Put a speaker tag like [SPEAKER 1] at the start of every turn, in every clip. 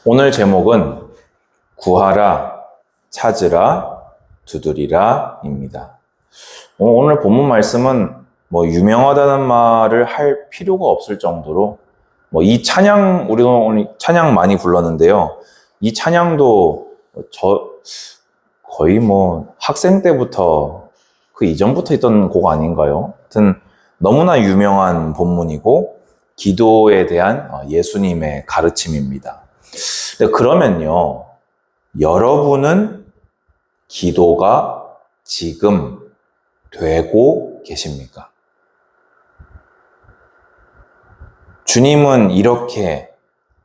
[SPEAKER 1] 오늘 제목은 구하라, 찾으라, 두드리라입니다. 오늘 본문 말씀은 유명하다는 말을 할 필요가 없을 정도로 이 찬양, 우리가 오늘 찬양 많이 불렀는데요. 이 찬양도 거의 학생 때부터 그 이전부터 있던 곡 아닌가요? 하여튼 너무나 유명한 본문이고 기도에 대한 예수님의 가르침입니다. 그러면요, 여러분은 기도가 지금 되고 계십니까? 주님은 이렇게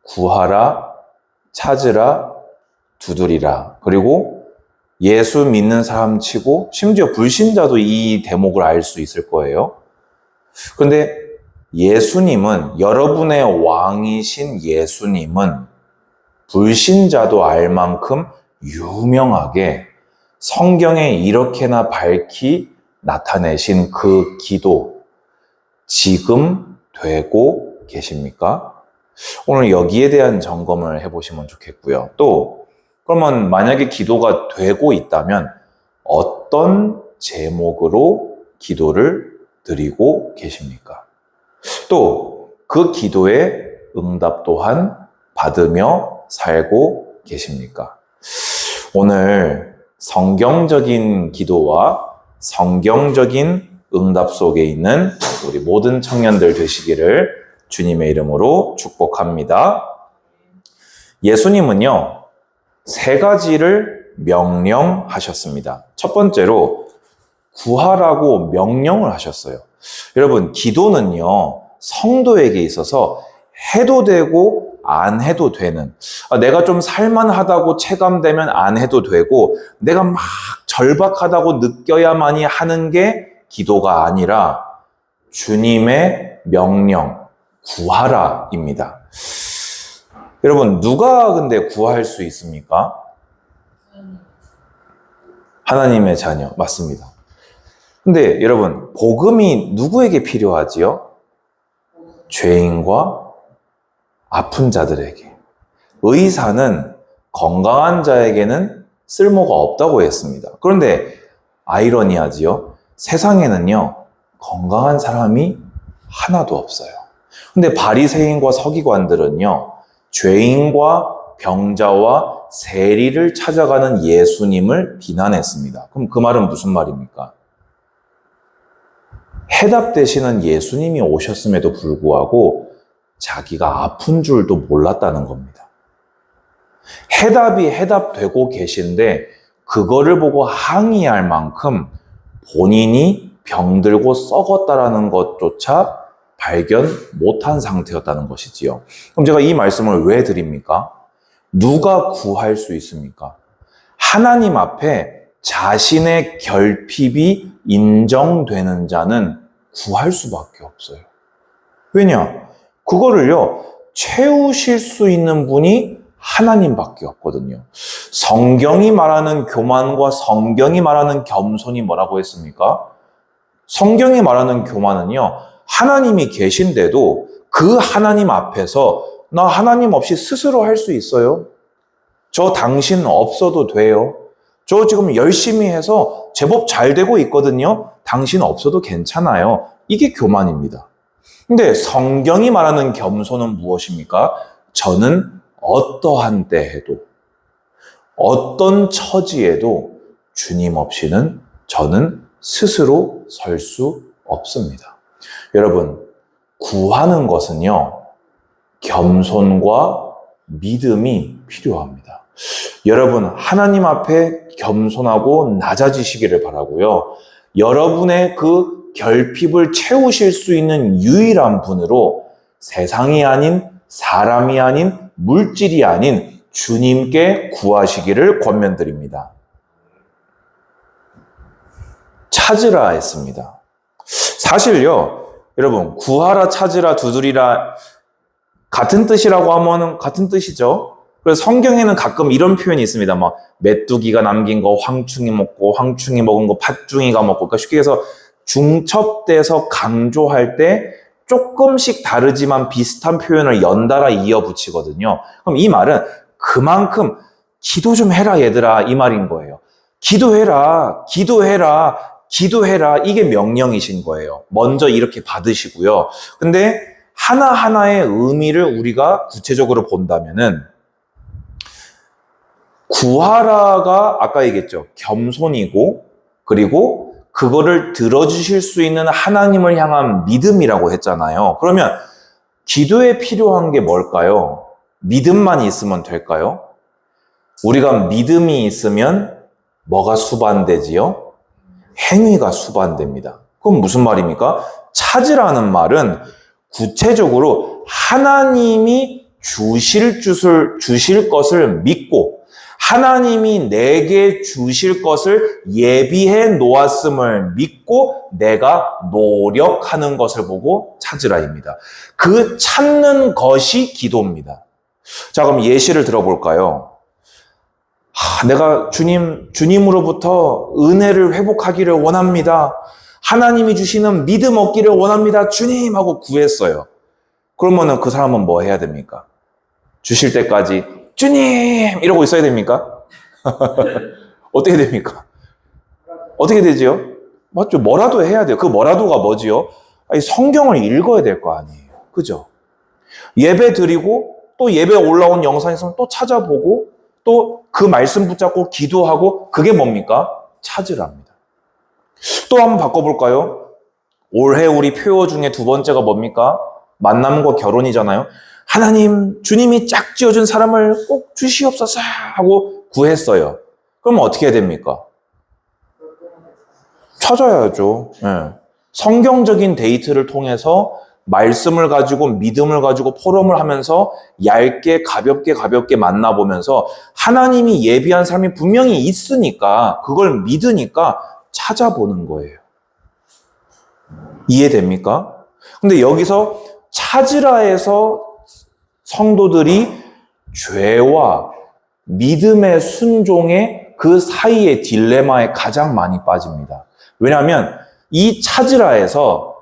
[SPEAKER 1] 구하라, 찾으라, 두드리라. 그리고 예수 믿는 사람 치고 심지어 불신자도 이 대목을 알 수 있을 거예요. 그런데 예수님은, 여러분의 왕이신 예수님은 불신자도 알 만큼 유명하게 성경에 이렇게나 밝히 나타내신 그 기도, 지금 되고 계십니까? 오늘 여기에 대한 점검을 해보시면 좋겠고요. 또 그러면 만약에 기도가 되고 있다면 어떤 제목으로 기도를 드리고 계십니까? 또 그 기도의 응답 또한 받으며 살고 계십니까? 오늘 성경적인 기도와 성경적인 응답 속에 있는 우리 모든 청년들 되시기를 주님의 이름으로 축복합니다. 예수님은요, 3가지를 명령하셨습니다. 첫 번째로 구하라고 명령을 하셨어요. 여러분, 기도는요, 성도에게 있어서 해도 되고 안 해도 되는, 내가 좀 살만하다고 체감되면 안 해도 되고 내가 막 절박하다고 느껴야만이 하는 게 기도가 아니라 주님의 명령, 구하라입니다. 여러분, 누가 근데 구할 수 있습니까? 하나님의 자녀, 맞습니다. 근데 여러분, 복음이 누구에게 필요하지요? 죄인과 아픈 자들에게. 의사는 건강한 자에게는 쓸모가 없다고 했습니다. 그런데 아이러니하지요? 세상에는요, 건강한 사람이 하나도 없어요. 근데 바리새인과 서기관들은요, 죄인과 병자와 세리를 찾아가는 예수님을 비난했습니다. 그럼 그 말은 무슨 말입니까? 해답되시는 예수님이 오셨음에도 불구하고 자기가 아픈 줄도 몰랐다는 겁니다. 해답이 해답되고 계신데 그거를 보고 항의할 만큼 본인이 병들고 썩었다라는 것조차 발견 못한 상태였다는 것이지요. 그럼 제가 이 말씀을 왜 드립니까? 누가 구할 수 있습니까? 하나님 앞에 자신의 결핍이 인정되는 자는 구할 수밖에 없어요. 왜냐? 그거를요, 채우실 수 있는 분이 하나님밖에 없거든요. 성경이 말하는 교만과 성경이 말하는 겸손이 뭐라고 했습니까? 성경이 말하는 교만은요, 하나님이 계신데도 그 하나님 앞에서 나 하나님 없이 스스로 할 수 있어요? 저 당신 없어도 돼요? 저 지금 열심히 해서 제법 잘 되고 있거든요? 당신 없어도 괜찮아요. 이게 교만입니다. 근데 성경이 말하는 겸손은 무엇입니까? 저는 어떠한 때에도, 어떤 처지에도 주님 없이는 저는 스스로 설 수 없습니다. 여러분, 구하는 것은요, 겸손과 믿음이 필요합니다. 여러분, 하나님 앞에 겸손하고 낮아지시기를 바라고요. 여러분의 그 결핍을 채우실 수 있는 유일한 분으로 세상이 아닌, 사람이 아닌, 물질이 아닌 주님께 구하시기를 권면드립니다. 찾으라 했습니다. 사실요, 여러분, 구하라, 찾으라, 두드리라 같은 뜻이라고 하면 같은 뜻이죠. 그래서 성경에는 가끔 이런 표현이 있습니다. 메뚜기가 남긴 거 황충이 먹고, 황충이 먹은 거 팥중이가 먹고. 그러니까 쉽게 해서 중첩돼서 강조할 때 조금씩 다르지만 비슷한 표현을 연달아 이어 붙이거든요. 그럼 이 말은 그만큼 기도 좀 해라 얘들아 이 말인 거예요. 기도해라, 기도해라, 기도해라 이게 명령이신 거예요. 먼저 이렇게 받으시고요. 근데 하나하나의 의미를 우리가 구체적으로 본다면은 구하라가 아까 얘기했죠. 겸손이고 그리고 그거를 들어주실 수 있는 하나님을 향한 믿음이라고 했잖아요. 그러면 기도에 필요한 게 뭘까요? 믿음만 있으면 될까요? 우리가 믿음이 있으면 뭐가 수반되지요? 행위가 수반됩니다. 그럼 무슨 말입니까? 찾으라는 말은 구체적으로 하나님이 주실 것을 믿고 하나님이 내게 주실 것을 예비해 놓았음을 믿고 내가 노력하는 것을 보고 찾으라입니다. 그 찾는 것이 기도입니다. 자, 그럼 예시를 들어볼까요? 내가 주님으로부터 은혜를 회복하기를 원합니다. 하나님이 주시는 믿음 얻기를 원합니다. 주님 하고 구했어요. 그러면은 그 사람은 뭐 해야 됩니까? 주실 때까지 주님 이러고 있어야 됩니까? 어떻게 됩니까? 어떻게 되지요? 맞죠? 뭐라도 해야 돼요. 그 뭐라도가 뭐지요? 아니, 성경을 읽어야 될 거 아니에요. 그죠? 예배 드리고 또 예배 올라온 영상 있으면 또 찾아보고 또 그 말씀 붙잡고 기도하고 그게 뭡니까? 찾으랍니다. 또 한번 바꿔볼까요? 올해 우리 표어 중에 두 번째가 뭡니까? 만남과 결혼이잖아요. 하나님, 주님이 짝 지어준 사람을 꼭 주시옵소서 하고 구했어요. 그럼 어떻게 해야 됩니까? 찾아야죠. 네. 성경적인 데이트를 통해서 말씀을 가지고 믿음을 가지고 포럼을 하면서 얇게 가볍게 만나보면서 하나님이 예비한 사람이 분명히 있으니까 그걸 믿으니까 찾아보는 거예요. 이해됩니까? 근데 여기서 찾으라에서 성도들이 죄와 믿음의 순종의 그 사이의 딜레마에 가장 많이 빠집니다. 왜냐하면 이 찾으라에서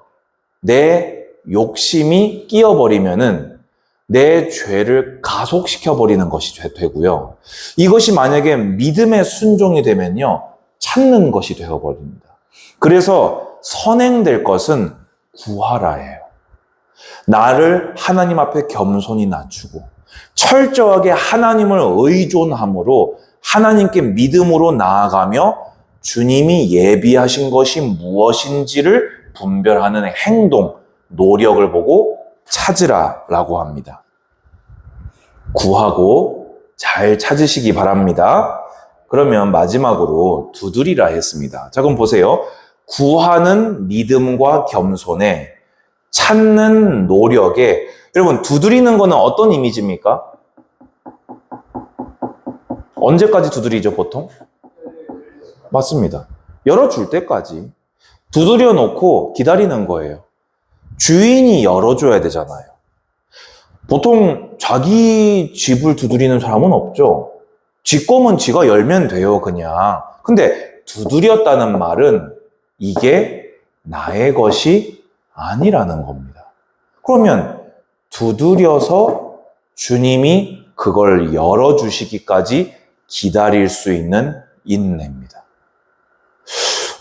[SPEAKER 1] 내 욕심이 끼어버리면은 내 죄를 가속시켜버리는 것이 되고요. 이것이 만약에 믿음의 순종이 되면요. 찾는 것이 되어버립니다. 그래서 선행될 것은 구하라예요. 나를 하나님 앞에 겸손히 낮추고 철저하게 하나님을 의존함으로 하나님께 믿음으로 나아가며 주님이 예비하신 것이 무엇인지를 분별하는 행동, 노력을 보고 찾으라라고 합니다. 구하고 잘 찾으시기 바랍니다. 그러면 마지막으로 두드리라 했습니다. 자, 그럼 보세요. 구하는 믿음과 겸손에 찾는 노력에 여러분 두드리는 거는 어떤 이미지입니까? 언제까지 두드리죠 보통? 맞습니다. 열어줄 때까지 두드려 놓고 기다리는 거예요. 주인이 열어줘야 되잖아요. 보통 자기 집을 두드리는 사람은 없죠. 지 거면 지가 열면 돼요 그냥. 근데 두드렸다는 말은 이게 나의 것이 아니라는 겁니다. 그러면 두드려서 주님이 그걸 열어주시기까지 기다릴 수 있는 인내입니다.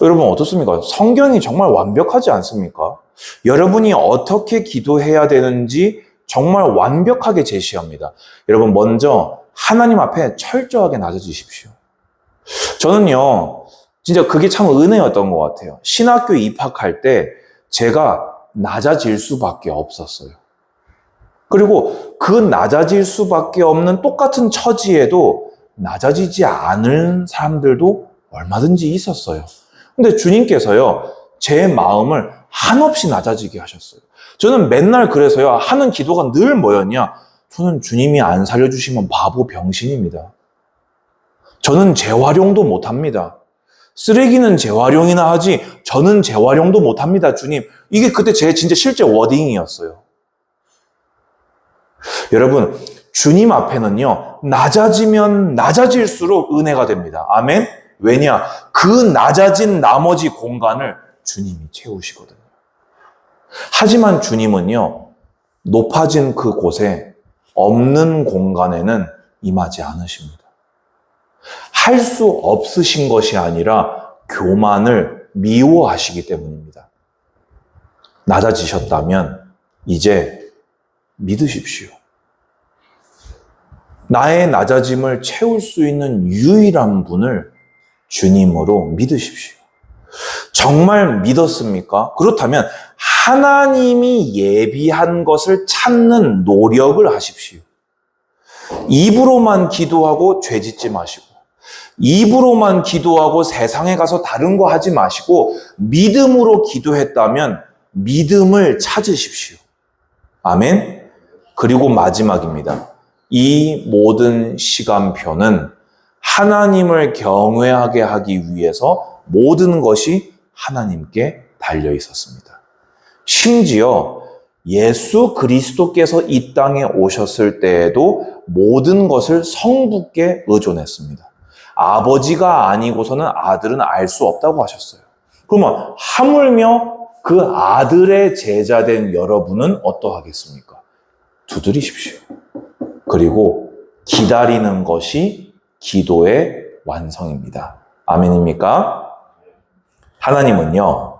[SPEAKER 1] 여러분 어떻습니까? 성경이 정말 완벽하지 않습니까? 여러분이 어떻게 기도해야 되는지 정말 완벽하게 제시합니다. 여러분 먼저 하나님 앞에 철저하게 낮아지십시오. 저는요 진짜 그게 참 은혜였던 것 같아요. 신학교 입학할 때 제가 낮아질 수밖에 없었어요. 그리고 그 낮아질 수밖에 없는 똑같은 처지에도 낮아지지 않은 사람들도 얼마든지 있었어요. 근데 주님께서요, 제 마음을 한없이 낮아지게 하셨어요. 저는 맨날 그래서요, 하는 기도가 늘 뭐였냐? 저는 주님이 안 살려주시면 바보 병신입니다. 저는 재활용도 못합니다. 쓰레기는 재활용이나 하지 저는 재활용도 못합니다, 주님. 이게 그때 제 진짜 실제 워딩이었어요. 여러분, 주님 앞에는요, 낮아지면 낮아질수록 은혜가 됩니다. 아멘? 왜냐? 그 낮아진 나머지 공간을 주님이 채우시거든요. 하지만 주님은요, 높아진 그 곳에 없는 공간에는 임하지 않으십니다. 할 수 없으신 것이 아니라 교만을 미워하시기 때문입니다. 낮아지셨다면 이제 믿으십시오. 나의 낮아짐을 채울 수 있는 유일한 분을 주님으로 믿으십시오. 정말 믿었습니까? 그렇다면 하나님이 예비한 것을 찾는 노력을 하십시오. 입으로만 기도하고 죄 짓지 마시고, 입으로만 기도하고 세상에 가서 다른 거 하지 마시고, 믿음으로 기도했다면 믿음을 찾으십시오. 아멘. 그리고 마지막입니다. 이 모든 시간표는 하나님을 경외하게 하기 위해서 모든 것이 하나님께 달려 있었습니다. 심지어 예수 그리스도께서 이 땅에 오셨을 때에도 모든 것을 성부께 의존했습니다. 아버지가 아니고서는 아들은 알 수 없다고 하셨어요. 그러면 하물며 그 아들의 제자된 여러분은 어떠하겠습니까? 두드리십시오. 그리고 기다리는 것이 기도의 완성입니다. 아멘입니까? 하나님은요,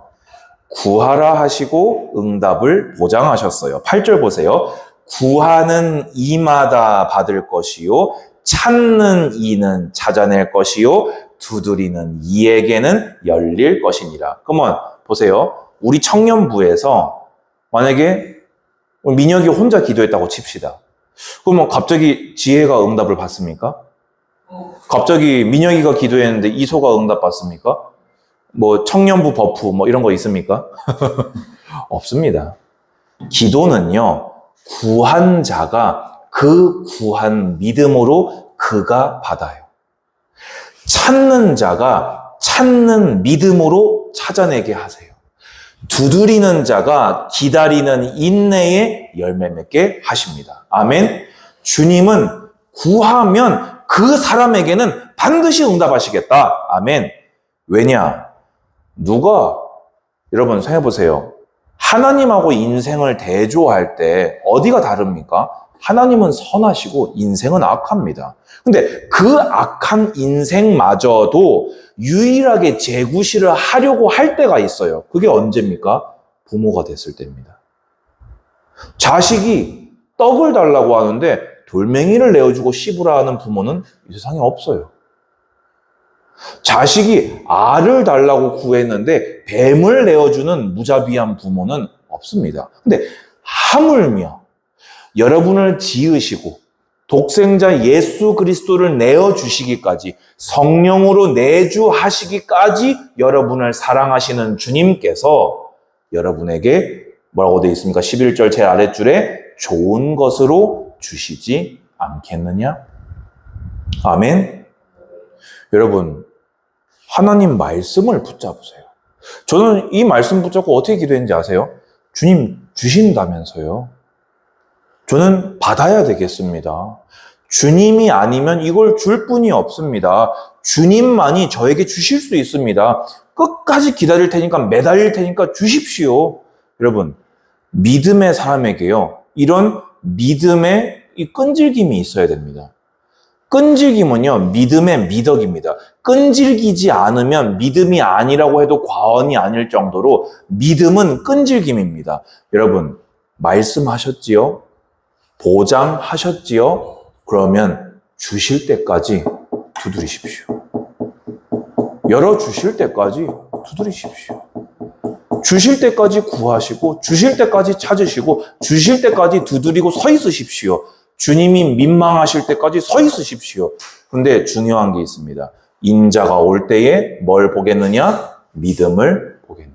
[SPEAKER 1] 구하라 하시고 응답을 보장하셨어요. 8절 보세요. 구하는 이마다 받을 것이요, 찾는 이는 찾아낼 것이요, 두드리는 이에게는 열릴 것이니라. 그러면 보세요. 우리 청년부에서 만약에 민혁이 혼자 기도했다고 칩시다. 그러면 갑자기 지혜가 응답을 받습니까? 갑자기 민혁이가 기도했는데 이소가 응답 받습니까? 뭐 청년부 버프 뭐 이런 거 있습니까? 없습니다. 기도는요, 구한 자가 그 구한 믿음으로 그가 받아요. 찾는 자가 찾는 믿음으로 찾아내게 하세요. 두드리는 자가 기다리는 인내에 열매 맺게 하십니다. 아멘. 주님은 구하면 그 사람에게는 반드시 응답하시겠다. 아멘. 왜냐? 여러분 생각해 보세요. 하나님하고 인생을 대조할 때 어디가 다릅니까? 하나님은 선하시고 인생은 악합니다. 근데 그 악한 인생마저도 유일하게 재구실을 하려고 할 때가 있어요. 그게 언제입니까? 부모가 됐을 때입니다. 자식이 떡을 달라고 하는데 돌멩이를 내어주고 씹으라 하는 부모는 이 세상에 없어요. 자식이 알을 달라고 구했는데 뱀을 내어주는 무자비한 부모는 없습니다. 근데 하물며 여러분을 지으시고 독생자 예수 그리스도를 내어주시기까지 성령으로 내주하시기까지 여러분을 사랑하시는 주님께서 여러분에게 뭐라고 되어 있습니까? 11절 제 아랫줄에 좋은 것으로 주시지 않겠느냐? 아멘. 여러분, 하나님 말씀을 붙잡으세요. 저는 이 말씀 붙잡고 어떻게 기도했는지 아세요? 주님 주신다면서요. 저는 받아야 되겠습니다. 주님이 아니면 이걸 줄 분이 없습니다. 주님만이 저에게 주실 수 있습니다. 끝까지 기다릴 테니까, 매달릴 테니까 주십시오. 여러분, 믿음의 사람에게요, 이런 믿음의 이 끈질김이 있어야 됩니다. 끈질김은요, 믿음의 미덕입니다. 끈질기지 않으면 믿음이 아니라고 해도 과언이 아닐 정도로 믿음은 끈질김입니다. 여러분, 말씀하셨지요? 보장하셨지요? 그러면 주실 때까지 두드리십시오. 열어주실 때까지 두드리십시오. 주실 때까지 구하시고, 주실 때까지 찾으시고, 주실 때까지 두드리고 서 있으십시오. 주님이 민망하실 때까지 서 있으십시오. 그런데 중요한 게 있습니다. 인자가 올 때에 뭘 보겠느냐? 믿음을 보겠느냐.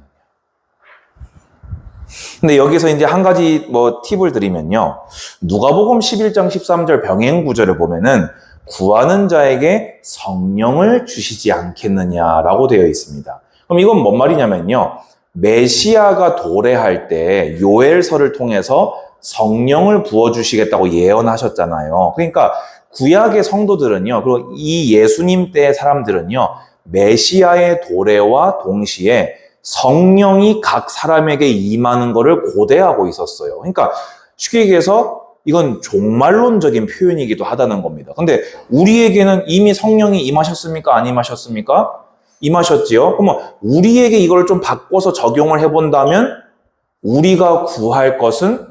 [SPEAKER 1] 근데 여기서 이제 한 가지 팁을 드리면요. 누가복음 11장 13절 병행 구절을 보면은 구하는 자에게 성령을 주시지 않겠느냐라고 되어 있습니다. 그럼 이건 뭔 말이냐면요. 메시아가 도래할 때 요엘서를 통해서 성령을 부어주시겠다고 예언하셨잖아요. 그러니까 구약의 성도들은요, 그리고 이 예수님 때의 사람들은요, 메시아의 도래와 동시에 성령이 각 사람에게 임하는 것을 고대하고 있었어요. 그러니까 쉽게 얘기해서 이건 종말론적인 표현이기도 하다는 겁니다. 근데 우리에게는 이미 성령이 임하셨습니까? 안 임하셨습니까? 임하셨지요? 그러면 우리에게 이걸 좀 바꿔서 적용을 해본다면 우리가 구할 것은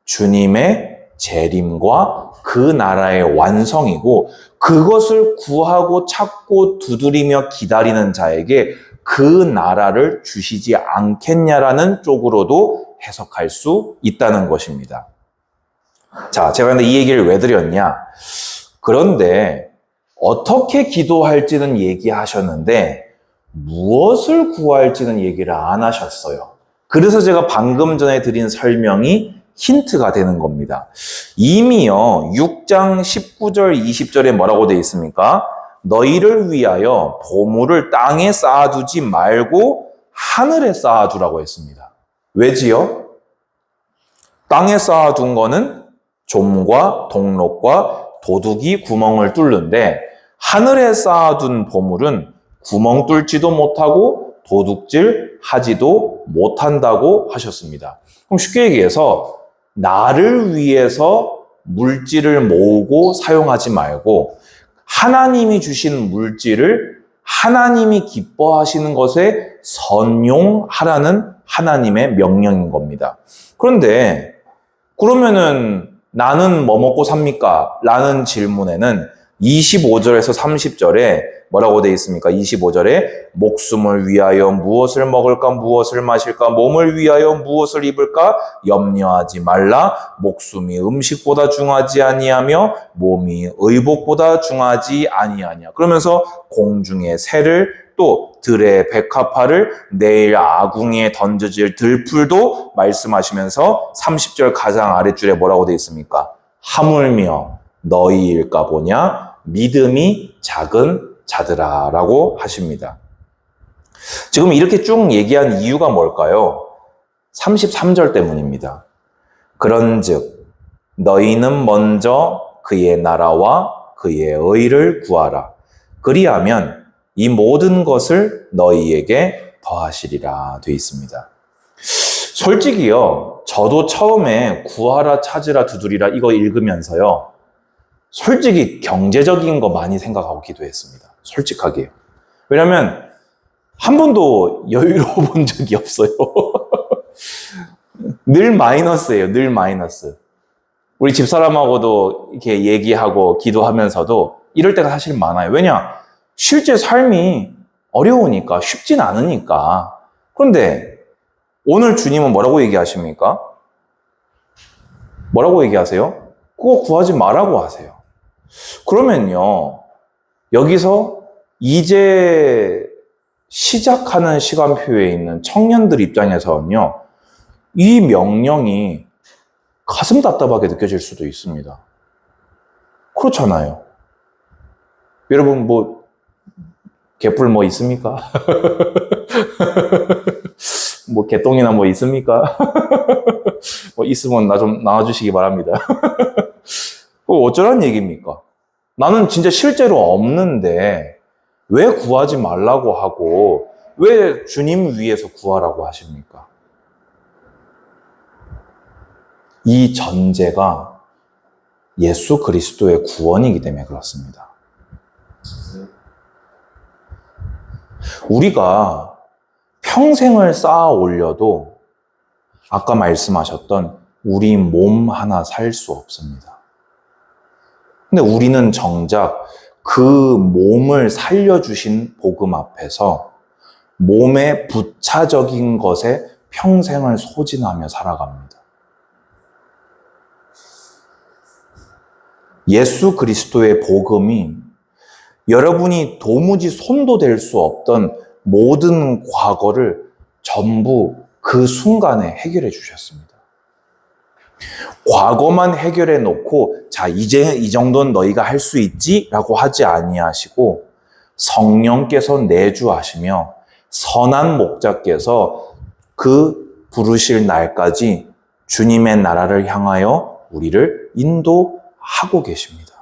[SPEAKER 1] 주님의 재림과 그 나라의 완성이고 그것을 구하고 찾고 두드리며 기다리는 자에게 그 나라를 주시지 않겠냐라는 쪽으로도 해석할 수 있다는 것입니다. 자, 제가 근데 이 얘기를 왜 드렸냐? 그런데 어떻게 기도할지는 얘기하셨는데 무엇을 구할지는 얘기를 안 하셨어요. 그래서 제가 방금 전에 드린 설명이 힌트가 되는 겁니다. 이미요 6장 19절 20절에 뭐라고 되어 있습니까? 너희를 위하여 보물을 땅에 쌓아두지 말고 하늘에 쌓아두라고 했습니다. 왜지요? 땅에 쌓아둔 거는 좀과 동록과 도둑이 구멍을 뚫는데 하늘에 쌓아둔 보물은 구멍 뚫지도 못하고 도둑질 하지도 못한다고 하셨습니다. 그럼 쉽게 얘기해서 나를 위해서 물질을 모으고 사용하지 말고 하나님이 주신 물질을 하나님이 기뻐하시는 것에 선용하라는 하나님의 명령인 겁니다. 그런데 그러면은 나는 뭐 먹고 삽니까? 라는 질문에는 25절에서 30절에 뭐라고 되어 있습니까? 25절에 목숨을 위하여 무엇을 먹을까, 무엇을 마실까, 몸을 위하여 무엇을 입을까 염려하지 말라. 목숨이 음식보다 중하지 아니하며 몸이 의복보다 중하지 아니하냐. 그러면서 공중의 새를 또 들의 백합화를 내일 아궁이에 던져질 들풀도 말씀하시면서 30절 가장 아랫줄에 뭐라고 되어 있습니까? 하물며 너희일까 보냐 믿음이 작은 자들아 라고 하십니다. 지금 이렇게 쭉 얘기한 이유가 뭘까요? 33절 때문입니다. 그런즉 너희는 먼저 그의 나라와 그의 의를 구하라. 그리하면 이 모든 것을 너희에게 더하시리라 되어 있습니다. 솔직히요, 저도 처음에 구하라, 찾으라, 두드리라 이거 읽으면서요, 솔직히 경제적인 거 많이 생각하고 기도했습니다. 솔직하게. 왜냐면 한 번도 여유로워 본 적이 없어요. 늘 마이너스예요. 늘 마이너스. 우리 집사람하고도 이렇게 얘기하고 기도하면서도 이럴 때가 사실 많아요. 왜냐? 실제 삶이 어려우니까, 쉽진 않으니까. 그런데 오늘 주님은 뭐라고 얘기하십니까? 뭐라고 얘기하세요? 그거 구하지 말라고 하세요. 그러면요, 여기서 이제 시작하는 시간표에 있는 청년들 입장에서는요, 이 명령이 가슴 답답하게 느껴질 수도 있습니다. 그렇잖아요. 여러분, 뭐, 개뿔 뭐 있습니까? 뭐, 개똥이나 뭐 있습니까? 뭐, 있으면 나 좀 나와주시기 바랍니다. 어쩌란 얘기입니까? 나는 진짜 실제로 없는데, 왜 구하지 말라고 하고, 왜 주님 위해서 구하라고 하십니까? 이 전제가 예수 그리스도의 구원이기 때문에 그렇습니다. 우리가 평생을 쌓아 올려도 아까 말씀하셨던 우리 몸 하나 살 수 없습니다. 근데 우리는 정작 그 몸을 살려주신 복음 앞에서 몸의 부차적인 것에 평생을 소진하며 살아갑니다. 예수 그리스도의 복음이 여러분이 도무지 손도 댈 수 없던 모든 과거를 전부 그 순간에 해결해 주셨습니다. 과거만 해결해 놓고 자 이제 이 정도는 너희가 할 수 있지 라고 하지 아니하시고 성령께서 내주하시며 선한 목자께서 그 부르실 날까지 주님의 나라를 향하여 우리를 인도하고 계십니다.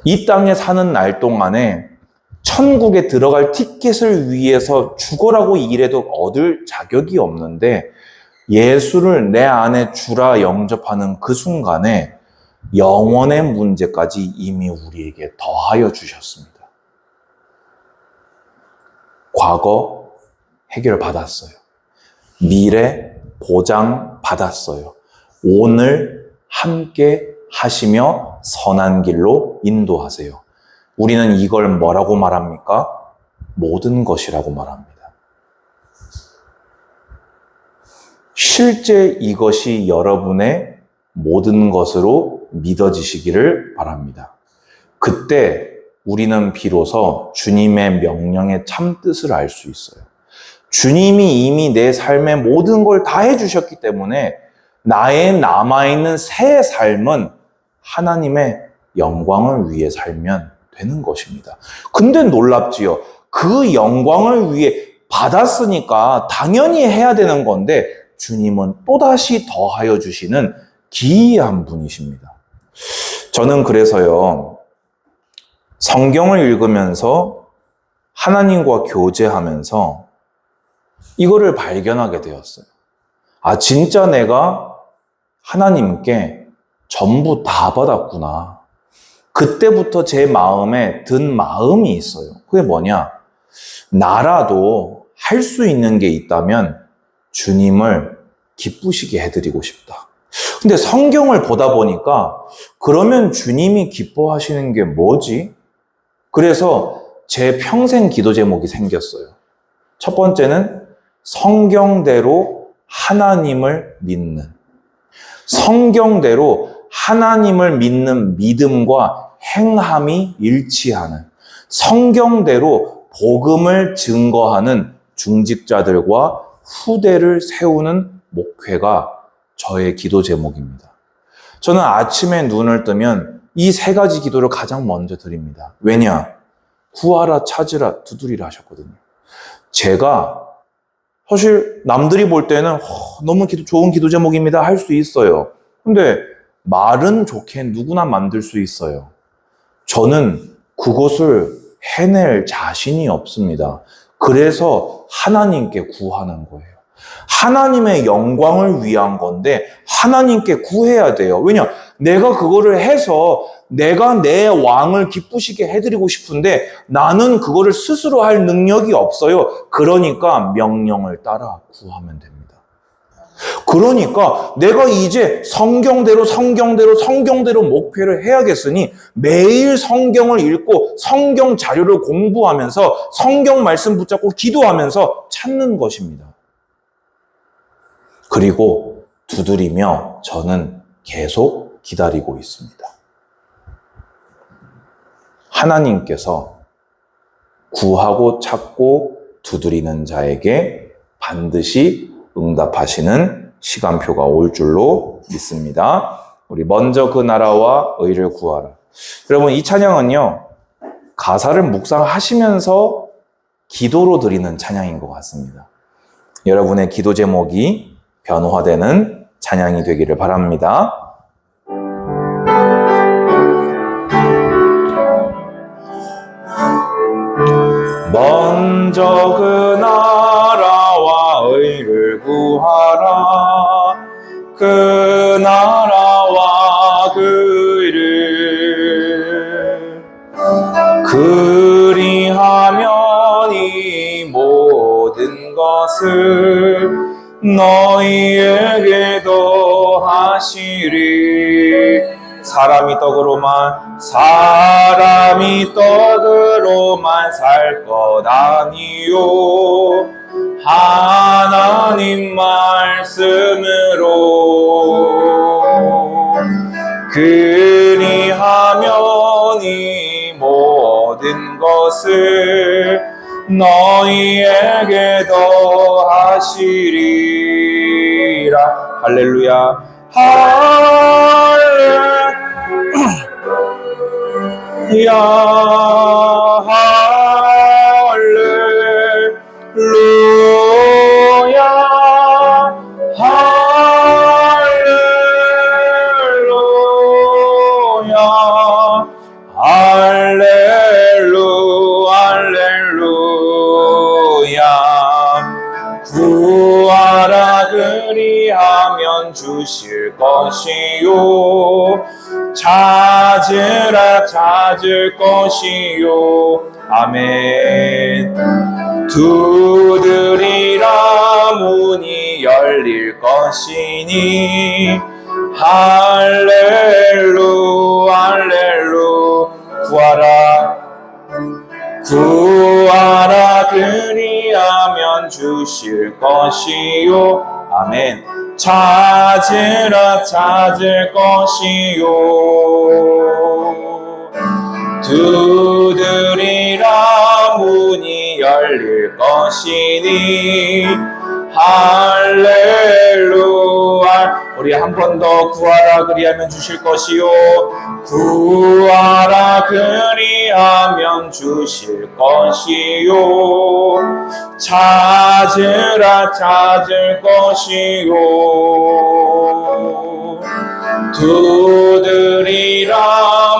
[SPEAKER 1] 이 땅에 사는 날 동안에 천국에 들어갈 티켓을 위해서 죽어라고 일해도 얻을 자격이 없는데 예수를 내 안에 주라 영접하는 그 순간에 영원의 문제까지 이미 우리에게 더하여 주셨습니다. 과거 해결받았어요. 미래 보장받았어요. 오늘 함께 하시며 선한 길로 인도하세요. 우리는 이걸 뭐라고 말합니까? 모든 것이라고 말합니다. 실제 이것이 여러분의 모든 것으로 믿어지시기를 바랍니다. 그때 우리는 비로소 주님의 명령의 참뜻을 알 수 있어요. 주님이 이미 내 삶의 모든 걸 다 해주셨기 때문에 나의 남아있는 새 삶은 하나님의 영광을 위해 살면 되는 것입니다. 근데 놀랍지요. 그 영광을 위해 받았으니까 당연히 해야 되는 건데 주님은 또다시 더하여 주시는 기이한 분이십니다. 저는 그래서요, 성경을 읽으면서 하나님과 교제하면서 이거를 발견하게 되었어요. 아, 진짜 내가 하나님께 전부 다 받았구나. 그때부터 제 마음에 든 마음이 있어요. 그게 뭐냐? 나라도 할 수 있는 게 있다면 주님을 기쁘시게 해드리고 싶다. 근데 성경을 보다 보니까 그러면 주님이 기뻐하시는 게 뭐지? 그래서 제 평생 기도 제목이 생겼어요. 첫 번째는 성경대로 하나님을 믿는. 성경대로 하나님을 믿는 믿음과 행함이 일치하는. 성경대로 복음을 증거하는 중직자들과 후대를 세우는 목회가 저의 기도 제목입니다. 저는 아침에 눈을 뜨면 이 세 가지 기도를 가장 먼저 드립니다. 왜냐? 구하라, 찾으라, 두드리라 하셨거든요. 제가 사실 남들이 볼 때는 너무 좋은 기도 제목입니다 할 수 있어요. 근데 말은 좋게 누구나 만들 수 있어요. 저는 그것을 해낼 자신이 없습니다. 그래서 하나님께 구하는 거예요. 하나님의 영광을 위한 건데 하나님께 구해야 돼요. 왜냐? 내가 그거를 해서 내가 내 왕을 기쁘시게 해드리고 싶은데 나는 그거를 스스로 할 능력이 없어요. 그러니까 명령을 따라 구하면 됩니다. 그러니까 내가 이제 성경대로 목회를 해야겠으니 매일 성경을 읽고 성경 자료를 공부하면서 성경 말씀 붙잡고 기도하면서 찾는 것입니다. 그리고 두드리며 저는 계속 기다리고 있습니다. 하나님께서 구하고 찾고 두드리는 자에게 반드시 응답하시는 시간표가 올 줄로 믿습니다. 우리 먼저 그 나라와 의를 구하라. 여러분, 이 찬양은요, 가사를 묵상하시면서 기도로 드리는 찬양인 것 같습니다. 여러분의 기도 제목이 변화되는 찬양이 되기를 바랍니다. 먼저 그 나라와 의를 구하라. 그 나라와 그 의를 그리하면 이 모든 것을 너희에게 더하시리. 사람이 떡으로만 살 것 아니요 하나님 말씀으로 그리하면 이 모든 것을 너희에게 더하시리라. 할렐루야. 할렐루야. 할렐루야. 할렐루야. 할렐루야. 구하라 그리 주실 것이요 찾으라 찾을 것이요 아멘. 두드리라 문이 열릴 것이니 할렐루 할렐루 구하라 구하라 그리하면 주실 것이요 아멘. 찾으라 찾을 것이요 두드리라 문이 열릴 것이니 할렐루 우리 한 번 더 구하라 그리하면 주실 것이요 구하라 그리하면 주실 것이요 찾으라 찾을 것이요 두드리라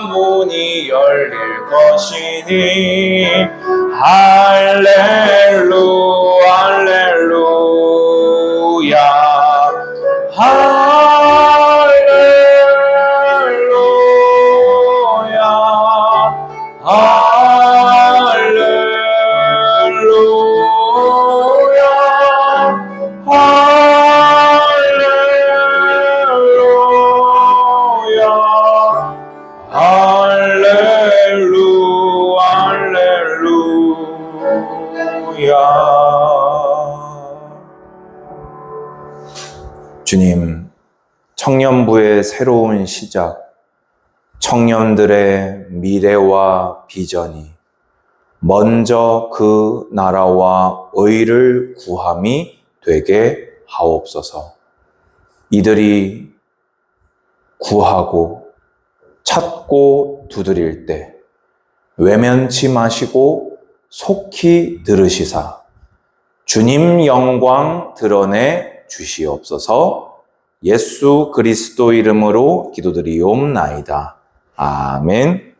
[SPEAKER 1] 문이 열릴 것이니 할렐루 할렐루야 할렐루야 할렐루야 할렐루야 할렐루 할렐루야. 주님, 청년부의 새로운 시작, 청년들의 미래와 비전이 먼저 그 나라와 의를 구함이 되게 하옵소서. 이들이 구하고 찾고 두드릴 때 외면치 마시고 속히 들으시사 주님 영광 드러내 주시옵소서. 예수 그리스도 이름으로 기도드리옵나이다. 아멘.